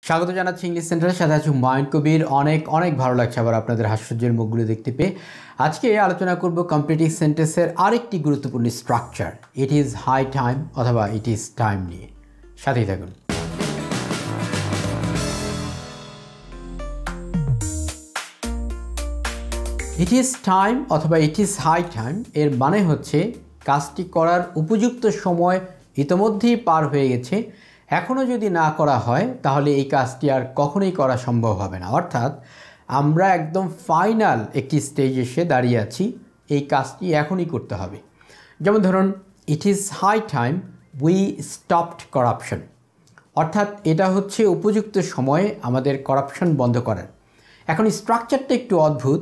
স্বাগত জানাচ্ছি ইংলিশ সেন্টারের সাথে আছি হুমায়ুন কবির। অনেক ভালো লাগছে আবার আপনাদের হাস্যজ্জ্বল মুখগুলো দেখতে পেয়ে। আজকে আলোচনা করব কমপ্লিটিং সেন্টেন্সের আরেকটি গুরুত্বপূর্ণ structure, it is high time অথবা ইট ইজ টাইম নিয়ে। সাথেই থাকুন। ইট ইজ টাইম অথবা ইট ইজ হাই টাইম এর মানে হচ্ছে কাজটি করার উপযুক্ত সময় ইতোমধ্যেই পার হয়ে গেছে, এখনও যদি না করা হয় তাহলে এই কাজটি আর কখনোই করা সম্ভব হবে না। অর্থাৎ আমরা একদম ফাইনাল একটি স্টেজে এসে দাঁড়িয়ে আছি, এই কাজটি এখনই করতে হবে। যেমন ধরুন, it is high time we stopped corruption, অর্থাৎ এটা হচ্ছে উপযুক্ত সময়ে আমাদের করাপশন বন্ধ করার। এখন স্ট্রাকচারটা একটু অদ্ভুত।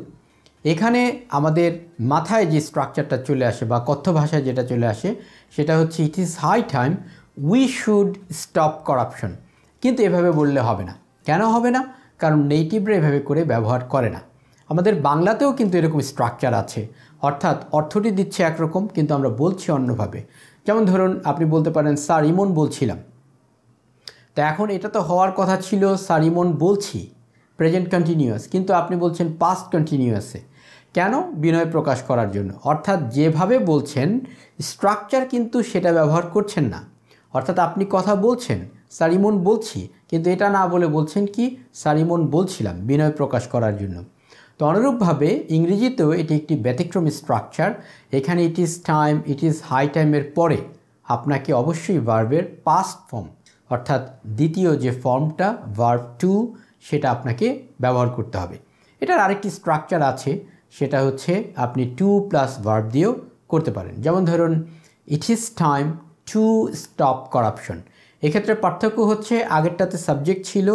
এখানে আমাদের মাথায় যে স্ট্রাকচারটা চলে আসে বা কথ্য ভাষায় যেটা চলে আসে সেটা হচ্ছে it is high time we should stop corruption. কিন্তু এভাবে বললে হবে না। কেন হবে না? কারণ নেটিভরা এভাবে করে ব্যবহার করে না। আমাদের বাংলাতেও কিন্তু এরকম স্ট্রাকচার আছে, অর্থাৎ অর্থটি দিচ্ছে একরকম কিন্তু আমরা বলছি অন্যভাবে। যেমন ধরুন, আপনি বলতে পারেন স্যার ইমন বলছিলাম, তো এখন এটা তো হওয়ার কথা ছিল স্যার ইমন বলছি, প্রেজেন্ট কন্টিনিউয়াস, কিন্তু আপনি বলছেন পাস্ট কন্টিনিউয়াসে। কেন? বিনয় প্রকাশ করার জন্য। অর্থাৎ যেভাবে বলছেন স্ট্রাকচার কিন্তু সেটা ব্যবহার করছেন না। অর্থাৎ আপনি কথা বলছেন স্যার ইমন বলছি, কিন্তু এটা না বলে বলছেন কি স্যার ইমন বলছিলাম, বিনয় প্রকাশ করার জন্য। তো অনুরূপভাবে ইংরেজিতেও এটি একটি ব্যতিক্রম স্ট্রাকচার। এখানে it is time, it is high টাইমের পরে আপনাকে অবশ্যই ভার্বের পাস্ট ফর্ম অর্থাৎ দ্বিতীয় যে ফর্মটা ভার্ব টু সেটা আপনাকে ব্যবহার করতে হবে। এটার আরেকটি স্ট্রাকচার আছে, সেটা হচ্ছে আপনি টু প্লাস ভার্ব দিয়েও করতে পারেন। যেমন ধরুন, it is time to stop corruption. এক্ষেত্রে পার্থক্য হচ্ছে আগেরটাতে সাবজেক্ট ছিল,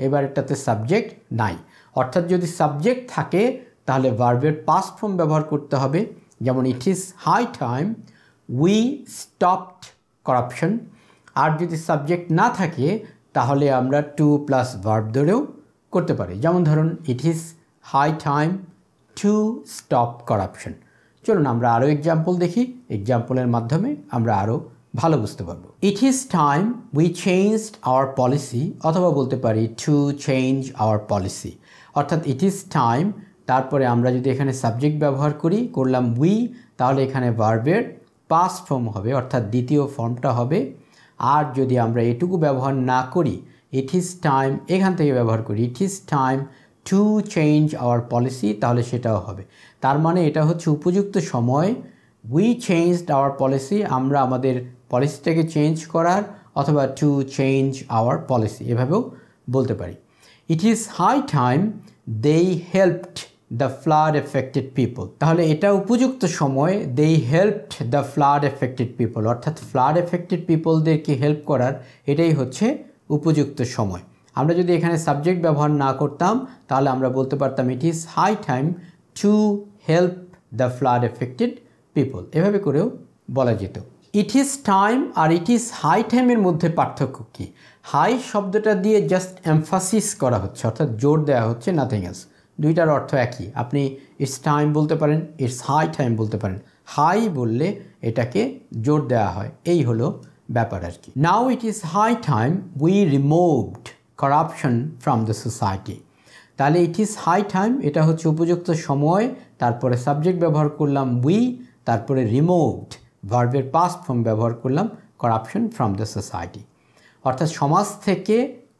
এবারেরটাতে সাবজেক্ট নাই। অর্থাৎ যদি সাবজেক্ট থাকে তাহলে ভার্বের পাস্ট ফর্ম ব্যবহার করতে হবে। যেমন it is high time we stopped corruption. আর যদি সাবজেক্ট না থাকে তাহলে আমরা টু প্লাস ভার্ব ধরেও করতে পারি। যেমন ধরুন, it is high time to stop corruption. চলুন আমরা আরও এক্সাম্পল দেখি, এক্সাম্পলের মাধ্যমে আমরা আরও ভালো বুঝতে পারবো। ইট is time we changed hour policy, অথবা বলতে পারি টু চেঞ্জ আওয়ার পলিসি। অর্থাৎ ইট ইজ টাইম, তারপরে আমরা যদি এখানে সাবজেক্ট ব্যবহার করলাম উই, তাহলে এখানে ভার্বের পাস্ট ফর্ম হবে অর্থাৎ দ্বিতীয় ফর্মটা হবে। আর যদি আমরা এটুকু ব্যবহার না করি, ইট ইজ টাইম এখান থেকে ব্যবহার করি ইট is time to change our policy, তাহলে সেটাও হবে। তার মানে এটা হচ্ছে উপযুক্ত সময়, উই চেঞ্জড আওয়ার পলিসি, আমরা আমাদের পলিসিটাকে চেঞ্জ করার, অথবা টু চেঞ্জ আওয়ার পলিসি এভাবেও বলতে পারি। It is high time they helped the flood affected people, তাহলে এটা উপযুক্ত সময় they helped the flood affected people, অর্থাৎ ফ্লাড এফেক্টেড পিপলদেরকে হেল্প করার এটাই হচ্ছে উপযুক্ত সময়। আমরা যদি এখানে সাবজেক্ট ব্যবহার না করতাম তাহলে আমরা বলতে পারতাম it is high time to help the flood affected people, এভাবে করেও বলা যেত। ইট ইজ টাইম আর ইট ইজ হাই টাইমের মধ্যে পার্থক্য কী? হাই শব্দটা দিয়ে জাস্ট এমফাসিস করা হচ্ছে, অর্থাৎ জোর দেওয়া হচ্ছে, নাথিং এলস। দুইটার অর্থ একই। আপনি ইটস টাইম বলতে পারেন, ইটস হাই টাইম বলতে পারেন। হাই বললে এটাকে জোর দেওয়া হয়, এই হলো ব্যাপার আর কি। Now it is high time we removed corruption from the society, তাহলে ইট ইজ হাই টাইম এটা হচ্ছে উপযুক্ত সময়, তারপরে সাবজেক্ট ব্যবহার করলাম উই, তারপরে রিমুভড ভার্বের পাস্ট ফর্ম ব্যবহার করলাম করাপশন ফ্রম দ্য সোসাইটি। অর্থাৎ সমাজ থেকে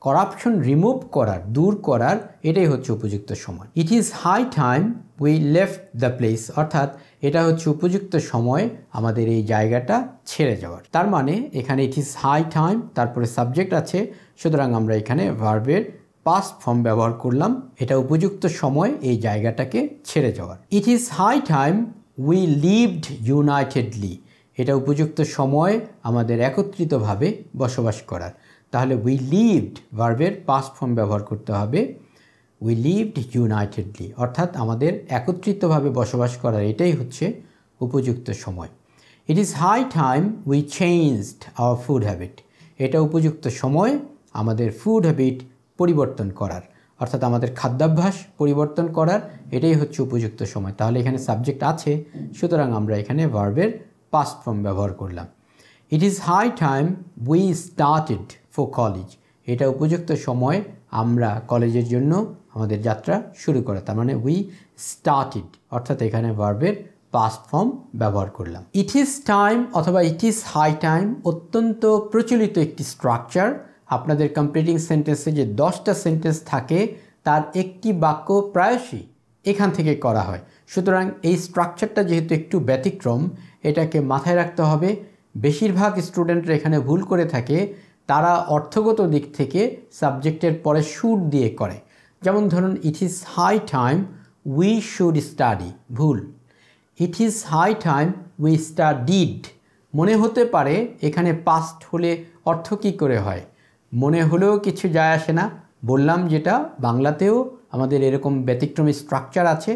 করাপশন রিমুভ করার, দূর করার, এটাই হচ্ছে উপযুক্ত সময়। It is high time we left the place, অর্থাৎ এটা হচ্ছে উপযুক্ত সময় আমাদের এই জায়গাটা ছেড়ে যাওয়ার। তার মানে এখানে ইট ইজ হাই টাইম, তারপরে সাবজেক্ট আছে, সুতরাং আমরা এখানে ভার্বের পাস্ট ফর্ম ব্যবহার করলাম, এটা উপযুক্ত সময় এই জায়গাটাকে ছেড়ে যাওয়ার। It is high time we lived unitedly, এটা উপযুক্ত সময় আমাদের একত্রিতভাবে বসবাস করার। তাহলে উই লিভড ভার্বের পাস্ট ফর্ম ব্যবহার করতে হবে, উই লিভড ইউনাইটেডলি, অর্থাৎ আমাদের একত্রিতভাবে বসবাস করার এটাই হচ্ছে উপযুক্ত সময়। It is high time we changed our food habit, এটা উপযুক্ত সময় আমাদের ফুড হ্যাবিট পরিবর্তন করার, অর্থাৎ আমাদের খাদ্যাভ্যাস পরিবর্তন করার এটাই হচ্ছে উপযুক্ত সময়। তাহলে এখানে সাবজেক্ট আছে, সুতরাং আমরা এখানে ভার্বের পাস্ট ফর্ম ব্যবহার করলাম। It is high time we started for college, এটা উপযুক্ত সময় আমরা কলেজের জন্য আমাদের যাত্রা শুরু করা, তার মানে উই স্টার্টেড, অর্থাৎ এখানে ভার্বের পাস্ট ফর্ম ব্যবহার করলাম। ইট ইজ টাইম অথবা ইট ইজ হাই টাইম অত্যন্ত প্রচলিত একটি স্ট্রাকচার। আপনাদের কমপ্লিটিং সেন্টেন্সে যে 10টা সেন্টেন্স থাকে তার একটি বাক্য প্রায়শই এখান থেকে করা হয়। সুতরাং এই স্ট্রাকচারটা যেহেতু একটু ব্যতিক্রম, এটাকে মাথায় রাখতে হবে। বেশিরভাগ স্টুডেন্টরা এখানে ভুল করে থাকে, তারা অর্থগত দিক থেকে সাবজেক্টের পরে শুড দিয়ে করে। যেমন ধরুন, it is high time we should study, ভুল। It is high time we studied, মনে হতে পারে এখানে পাস্ট হলে অর্থ কী করে হয়, মনে হলেও কিছু যায় আসে না। বললাম যেটা বাংলাতেও আমাদের এরকম ব্যতিক্রমী স্ট্রাকচার আছে,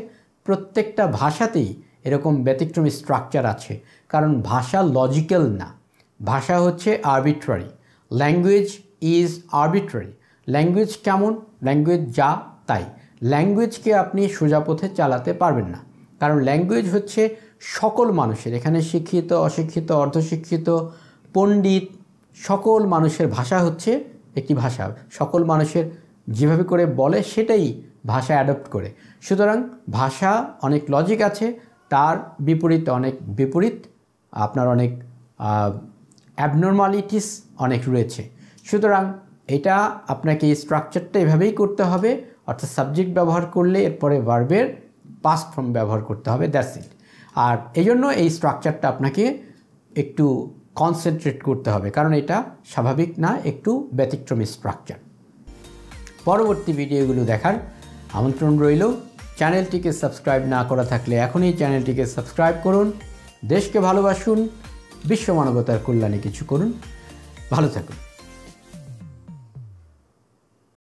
প্রত্যেকটা ভাষাতেই এরকম ব্যতিক্রমী স্ট্রাকচার আছে, কারণ ভাষা লজিক্যাল না, ভাষা হচ্ছে arbitrary. Language is arbitrary. Language কেমন? ল্যাঙ্গুয়েজ যা তাই। ল্যাঙ্গুয়েজকে আপনি সোজা পথে চালাতে পারবেন না, কারণ ল্যাঙ্গুয়েজ হচ্ছে সকল মানুষের, এখানে শিক্ষিত, অশিক্ষিত, অর্ধশিক্ষিত, পণ্ডিত, সকল মানুষের ভাষা হচ্ছে একটি ভাষা। সকল মানুষের যেভাবে করে বলে সেটাই ভাষা অ্যাডপ্ট করে। সুতরাং ভাষা অনেক লজিক আছে, তার বিপরীত অনেক বিপরীত, আপনার অনেক অ্যাবনর্মালিটিস অনেক রয়েছে। সুতরাং এটা আপনাকে এই স্ট্রাকচারটা এভাবেই করতে হবে, অর্থাৎ সাবজেক্ট ব্যবহার করলে এরপরে ভার্বের পাস্ট ফর্ম ব্যবহার করতে হবে, দ্যাটস ইট। আর এই জন্য এই স্ট্রাকচারটা আপনাকে একটু কনসেন্ট্রেট করতে হবে, কারণ এটা স্বাভাবিক না, একটু ব্যতিক্রমী স্ট্রাকচার। পরবর্তী ভিডিওগুলো দেখার আমন্ত্রণ রইল। চ্যানেলটিকে সাবস্ক্রাইব না করা থাকলে এখনই চ্যানেলটিকে সাবস্ক্রাইব করুন। দেশকে ভালোবাসুন, বিশ্ব মানবতার কল্যাণে কিছু করুন। ভালো থাকুন।